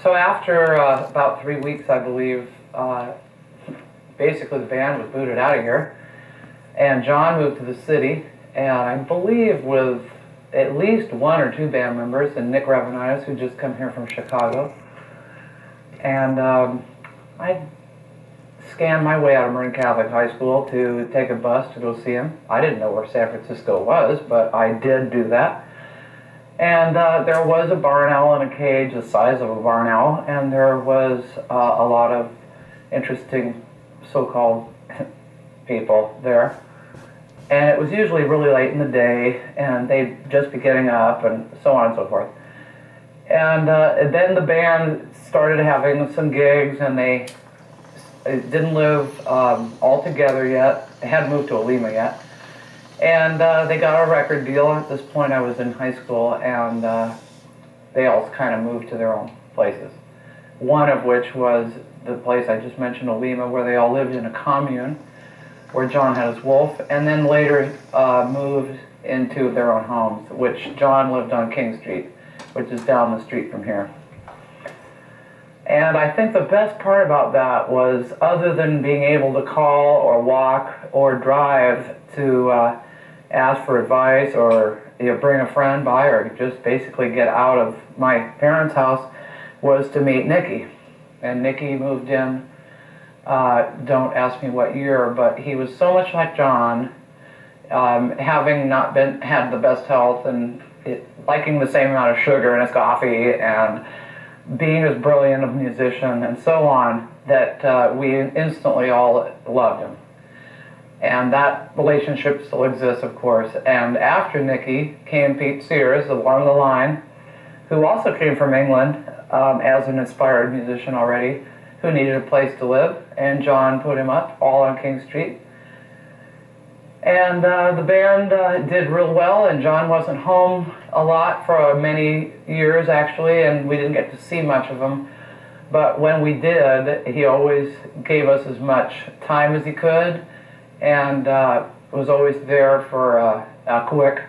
So after about 3 weeks, I believe, basically the band was booted out of here, and John moved to the city, and I believe with at least 1 or 2 band members, and Nick Ravenitis, who just come here from Chicago. And I scanned my way out of Marin Catholic High School to take a bus to go see him. I didn't know where San Francisco was, but I did do that. And there was a barn owl in a cage the size of a barn owl, and there was a lot of interesting so-called people there. And it was usually really late in the day, and they'd just be getting up, and so on and so forth. And then the band started having some gigs, and they didn't live all together yet. They hadn't moved to Olima yet. And they got a record deal. At this point I was in high school, and they all kind of moved to their own places. One of which was the place I just mentioned, Olima, where they all lived in a commune, where John had his wolf, and then later moved into their own homes, which John lived on King Street, which is down the street from here. And I think the best part about that was, other than being able to call or walk or drive to ask for advice, or bring a friend by, or just basically get out of my parents' house, was to meet Nicky. And Nicky moved in, don't ask me what year, but he was so much like John, having not had the best health, and liking the same amount of sugar in his coffee, and being as brilliant a musician and so on, that we instantly all loved him. And that relationship still exists, of course. And after Nicky came Pete Sears along the line, who also came from England as an inspired musician already, who needed a place to live, and John put him up, all on King Street. And the band did real well, and John wasn't home a lot for many years, actually, and we didn't get to see much of him. But when we did, he always gave us as much time as he could, and was always there for a quick,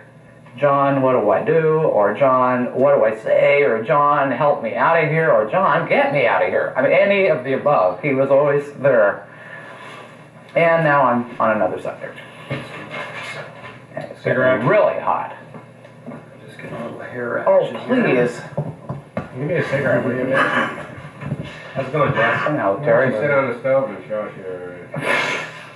John, what do I do? Or John, what do I say? Or John, help me out of here? Or John, get me out of here. I mean, any of the above. He was always there. And now I'm on another subject. And it's getting really hot. Just getting a little hair Oh, action please. Give me a cigarette, will you, man? How's it going, Jack? No, Terry. Sit on the stove and show us your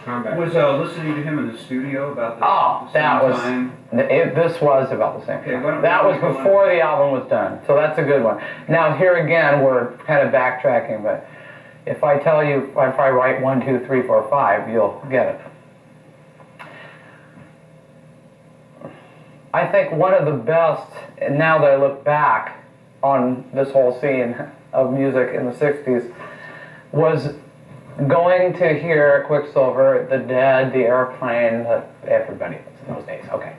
combat. Was listening to him in the studio about the that same was time? this was about the same Okay, time. That was before the album was done, so that's a good one. Now here again, we're kind of backtracking, but if I tell you, if I write 1, 2, 3, 4, 5, you'll get it. I think one of the best, and now that I look back on this whole scene of music in the 60s, was going to hear Quicksilver, the Dead, the Airplane, everybody in those days, okay,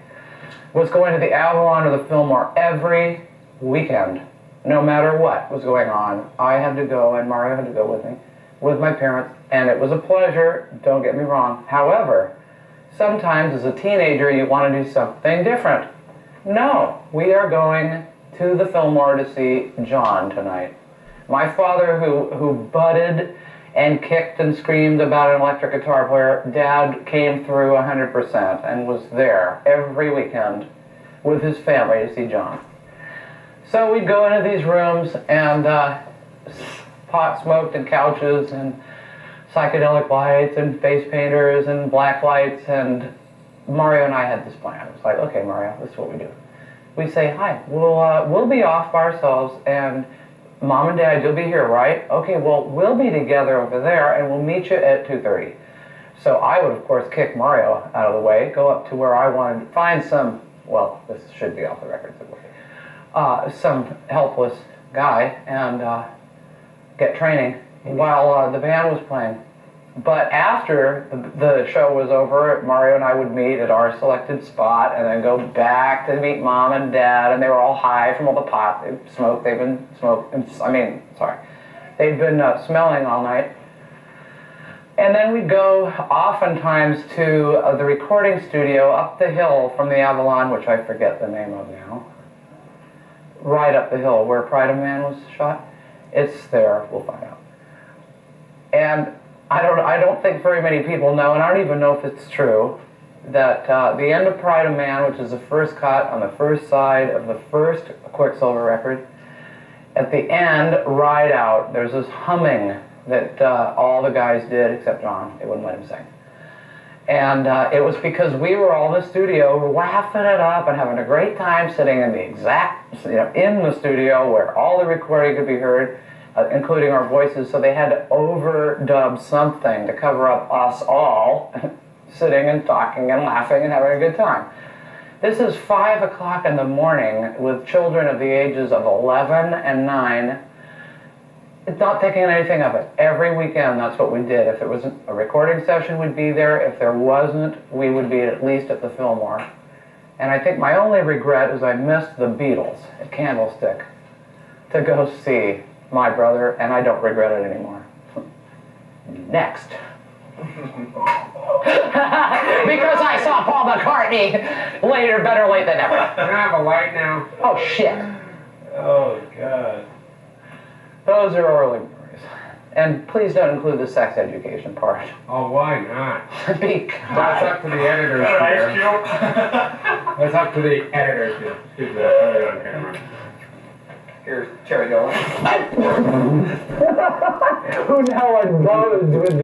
was going to the Avalon or the Fillmore every weekend, no matter what was going on. I had to go, and Mario had to go with me, with my parents, and it was a pleasure, don't get me wrong. However, sometimes as a teenager you want to do something different. No, we are going to the Fillmore to see John tonight. My father, who butted and kicked and screamed about an electric guitar player, Dad came through 100% and was there every weekend with his family to see John. So we'd go into these rooms, and pot smoked and couches and psychedelic lights and face painters and black lights, and Mario and I had this plan. It was like, okay, Mario, this is what we do. We say, hi, we'll be off by ourselves, and Mom and Dad, you'll be here, right? Okay, well, we'll be together over there, and we'll meet you at 2:30. So I would, of course, kick Mario out of the way, go up to where I wanted to find some, well, this should be off the record, some helpless guy, and get training while the band was playing. But after the show was over, Mario and I would meet at our selected spot and then go back to meet Mom and Dad, and they were all high from all the pot they'd smoked. They'd been smelling all night. And then we'd go oftentimes to the recording studio up the hill from the Avalon, which I forget the name of now, right up the hill where Pride of Man was shot. It's there. We'll find out. And I don't think very many people know, and I don't even know if it's true, that the end of Pride of Man, which is the first cut on the first side of the first Quicksilver record, at the end, Ride Out, there's this humming that all the guys did except John. They wouldn't let him sing. And it was because we were all in the studio laughing it up and having a great time sitting in the exact, in the studio where all the recording could be heard, including our voices, so they had to overdub something to cover up us all sitting and talking and laughing and having a good time. This is 5 o'clock in the morning with children of the ages of 11 and 9. It's not thinking anything of it. Every weekend, that's what we did. If there was a recording session, we'd be there. If there wasn't, we would be at least at the Fillmore. And I think my only regret is I missed the Beatles at Candlestick to go see my brother, and I don't regret it anymore. Next. Because I saw Paul McCartney later, better late than never. Can I have a light now? Oh, shit. Oh, God. Those are early memories. And please don't include the sex education part. Oh, why not? Because That's up to the editors here. That's up to the editors here. Excuse me, I'll put it on camera. Here's Terry Dillon. who now are those with